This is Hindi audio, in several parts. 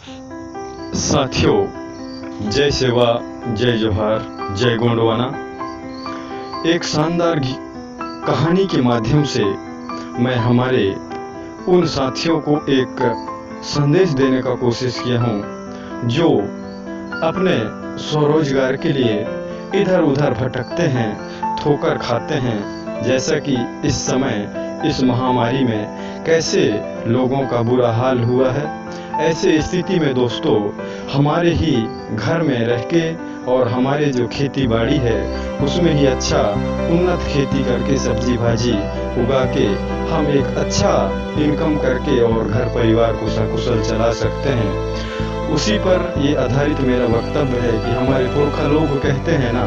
साथियों, जय सेवा, जय जोहार, जय गोंडवाना। एक शानदार कहानी के माध्यम से मैं हमारे उन साथियों को एक संदेश देने का कोशिश किया हूँ जो अपने स्वरोजगार के लिए इधर उधर भटकते हैं, ठोकर खाते हैं। जैसा कि इस समय इस महामारी में कैसे लोगों का बुरा हाल हुआ है, ऐसे स्थिति में दोस्तों हमारे ही घर में रह के और हमारे जो खेती बाड़ी है उसमें ही अच्छा उन्नत खेती करके सब्जी भाजी उगा के हम एक अच्छा इनकम करके और घर परिवार को सकुशल चला सकते हैं। उसी पर ये आधारित मेरा वक्तव्य है कि हमारे पुरखा लोग कहते हैं ना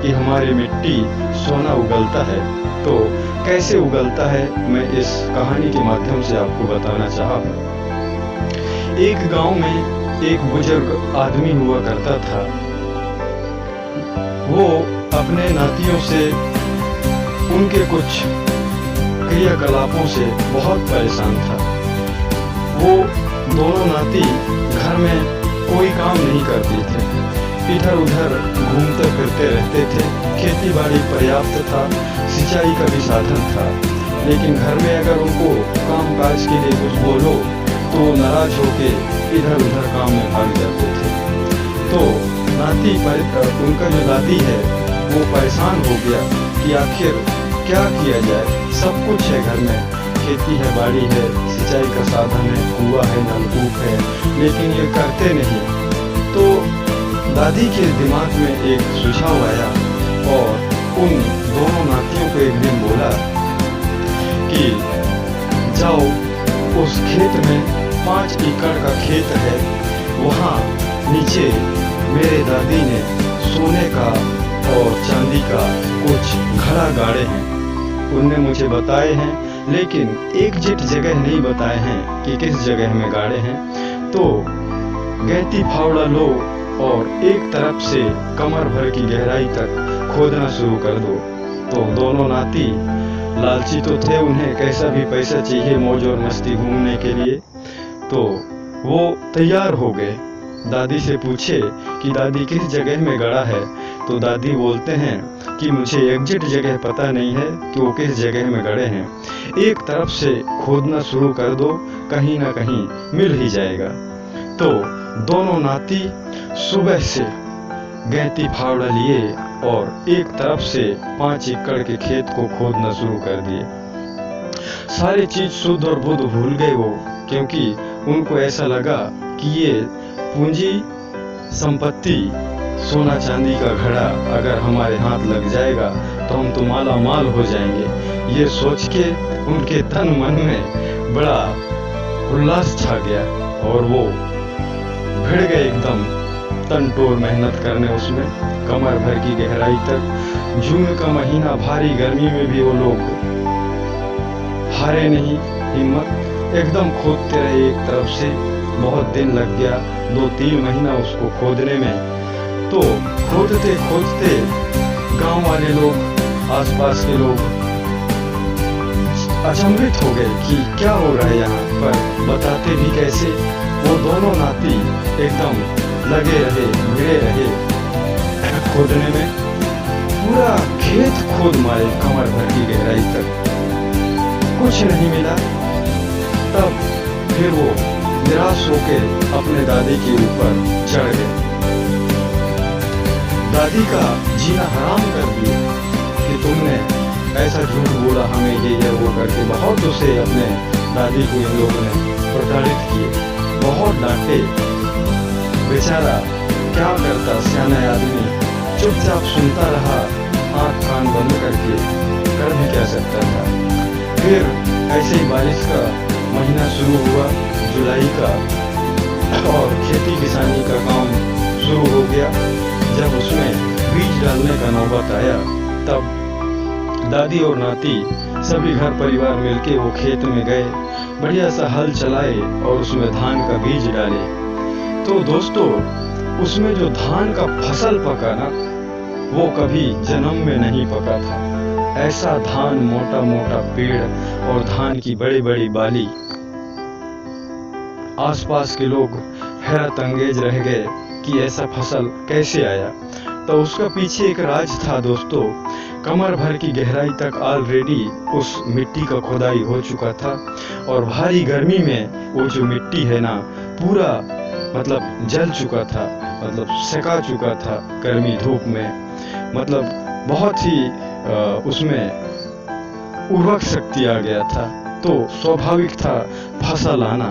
कि हमारी मिट्टी सोना उगलता है, तो कैसे उगलता है मैं इस कहानी के माध्यम से आपको बताना चाहा हूँ। एक गांव में एक बुजुर्ग आदमी हुआ करता था। वो अपने नातियों से उनके कुछ क्रियाकलापों से बहुत परेशान था। वो दोनों नाती घर में कोई काम नहीं करते थे, इधर उधर घूमते फिरते रहते थे। खेती बाड़ी पर्याप्त था, सिंचाई का भी साधन था, लेकिन घर में अगर उनको काम काज के लिए कुछ बोलो तो नाराज होके इधर उधर काम में भाग जाते थे। तो नाती उनका जो दादी है वो परेशान हो गया कि आखिर क्या किया जाए। सब कुछ है घर में, खेती है, बाड़ी है, सिंचाई का साधन है, कुआं है, नलकूप है, लेकिन ये करते नहीं। तो दादी के दिमाग में एक सुझाव आया और उन दोनों नातियों को एक दिन बोला कि जाओ उस खेत में 5 एकड़ का खेत है, वहाँ नीचे मेरे दादी ने सोने का और चांदी का कुछ घड़ा गाड़े हैं। उनने मुझे बताए हैं, लेकिन एग्जैक्ट जगह नहीं बताए हैं कि किस जगह में गाड़े हैं। तो गहती फावड़ा लो और एक तरफ से कमर भर की गहराई तक खोदना शुरू कर दो। तो दोनों नाती लालची तो थे, उन्हें कैसा भी पैसा चाहिए मौज और मस्ती घूमने के लिए। तो वो तैयार हो गए। दादी से पूछे कि दादी किस जगह में गड़ा है, तो दादी बोलते हैं कि मुझे एग्जैक्ट जगह पता नहीं है कि वो किस जगह में गड़े हैं, एक तरफ से खोदना शुरू कर दो, कहीं ना कहीं मिल ही जाएगा। तो दोनों नाती सुबह से गहती फावड़ा लिए और एक तरफ से 5 एकड़ के खेत को खोदना शुरू कर दिए। सारी चीज शुद्ध और बुद्ध भूल गए वो, क्योंकि उनको ऐसा लगा कि ये पूंजी संपत्ति सोना चांदी का घड़ा अगर हमारे हाथ लग जाएगा तो हम तो माला माल हो जाएंगे। ये सोच के उनके तन मन में बड़ा उल्लास छा गया और वो भिड़ गए एकदम तनतोड़ मेहनत करने उसमें, कमर भर की गहराई तक। जून का महीना, भारी गर्मी में भी वो लोग हारे नहीं हिम्मत, एकदम खोदते रहे एक तरफ से। बहुत दिन लग गया, 2-3 महीना उसको खोदने में। तो खोदते खोदते गांव वाले लोग, आसपास के लोग अचंभित हो गए कि क्या हो रहा है यहाँ पर, बताते भी कैसे। वो दोनों नाती एकदम लगे रहे, भिड़े रहे खोदने में। पूरा खेत खोद मारे कमर भर की गहराई तक, कुछ नहीं मिला। तब फिर वो निराश होकर अपने दादी के ऊपर चढ़ गए। दादी का जीना हराम कर दिया कि तुमने ऐसा झूठ बोला, हमें ये वो करके बहुत उसे अपने दादी को इन लोगों ने प्रताड़ित किए, बहुत डांटे। बेचारा क्या करता, सियाना आदमी चुपचाप सुनता रहा, आंख कान बंद करके, कर भी क्या सकता था। फिर ऐसे ही बारिश का महीना शुरू हुआ, जुलाई का, और खेती किसानी का काम शुरू हो गया। जब उसमें बीज डालने का नौबत आया, तब दादी और नाती सभी घर परिवार मिलके वो खेत में गए, बढ़िया सा हल चलाए और उसमें धान का बीज डाले। तो दोस्तों उसमें जो धान का फसल पका ना, वो कभी जन्म में नहीं पका था। ऐसा धान, मोटा मोटा पेड़ और धान की बड़ी बड़ी बाली। आसपास के लोग हैरत अंगेज रह गए कि ऐसा फसल कैसे आया। तो उसका पीछे एक राज था दोस्तों। कमर भर की गहराई तक ऑलरेडी उस मिट्टी का खुदाई हो चुका था और भारी गर्मी में वो जो मिट्टी है ना पूरा मतलब जल चुका था, मतलब सिका चुका था गर्मी धूप में। मतलब बहुत ही उसमें उर्वरक शक्ति आ गया था, तो स्वाभाविक था फसल आना।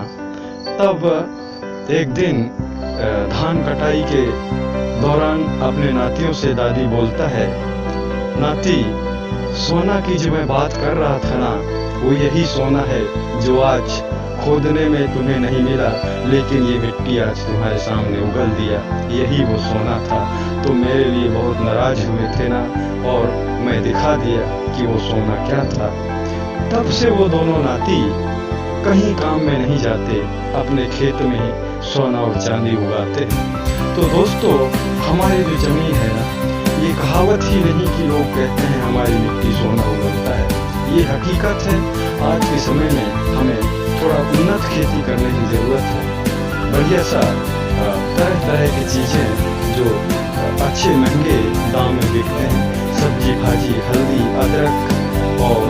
तब एक दिन धान कटाई के दौरान अपने नातियों से दादी बोलता है, नाती सोना की जो मैं बात कर रहा था ना वो यही सोना है जो आज खोदने में तुम्हें नहीं मिला, लेकिन ये मिट्टी आज तुम्हारे सामने उगल दिया, यही वो सोना था। तो मेरे लिए बहुत नाराज हुए थे ना, और मैं दिखा दिया कि वो सोना क्या था। तब से वो दोनों नाती कहीं काम में नहीं जाते, अपने खेत में ही सोना और चांदी उगाते। तो दोस्तों हमारी जो जमीन है ना, ये कहावत ही नहीं कि लोग कहते हैं हमारी मिट्टी सोना उगलता है, ये हकीकत है। आज के समय में हमें थोड़ा उन्नत खेती करने की जरूरत है। बढ़िया सा तरह तरह की चीजें जो अच्छे महंगे दाम में बिकते हैं, सब्जी भाजी, हल्दी, अदरक और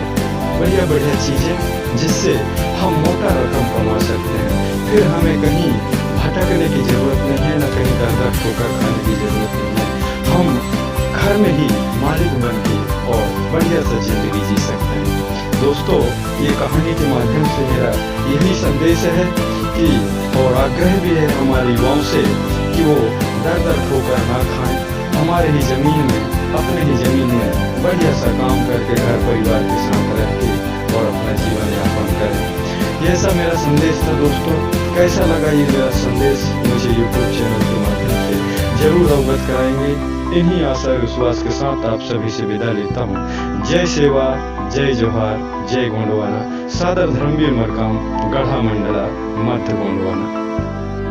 बढ़िया बढ़िया चीजें, जिससे हम मोटा रकम कमा सकते हैं। फिर हमें कहीं भटकने की जरूरत नहीं है, न कहीं दर ठोकर खाने की जरूरत नहीं है। हम घर में ही मालिक बन के और बढ़िया सा जिंदगी जी सकते हैं। दोस्तों ये कहानी के माध्यम से मेरा यही संदेश है कि और आग्रह भी है हमारे युवाओं से कि वो दर ठोकर ना खाएं, हमारे ही जमीन में, अपने ही जमीन में बढ़िया सा काम करके घर परिवार के साथ रह के और अपना जीवन यापन करें। यह सब मेरा संदेश था दोस्तों। कैसा लगा ये मेरा संदेश मुझे यूट्यूब चैनल के माध्यम से जरूर अवगत कराएंगे। इन्हीं आशा विश्वास के साथ आप सभी से विदा लेता हूँ। जय सेवा, जय जोहार, जय गोंडवाना। सादर धर्मवीर मरकाम, गढ़ा मंडला, मध्य गोंडवाना।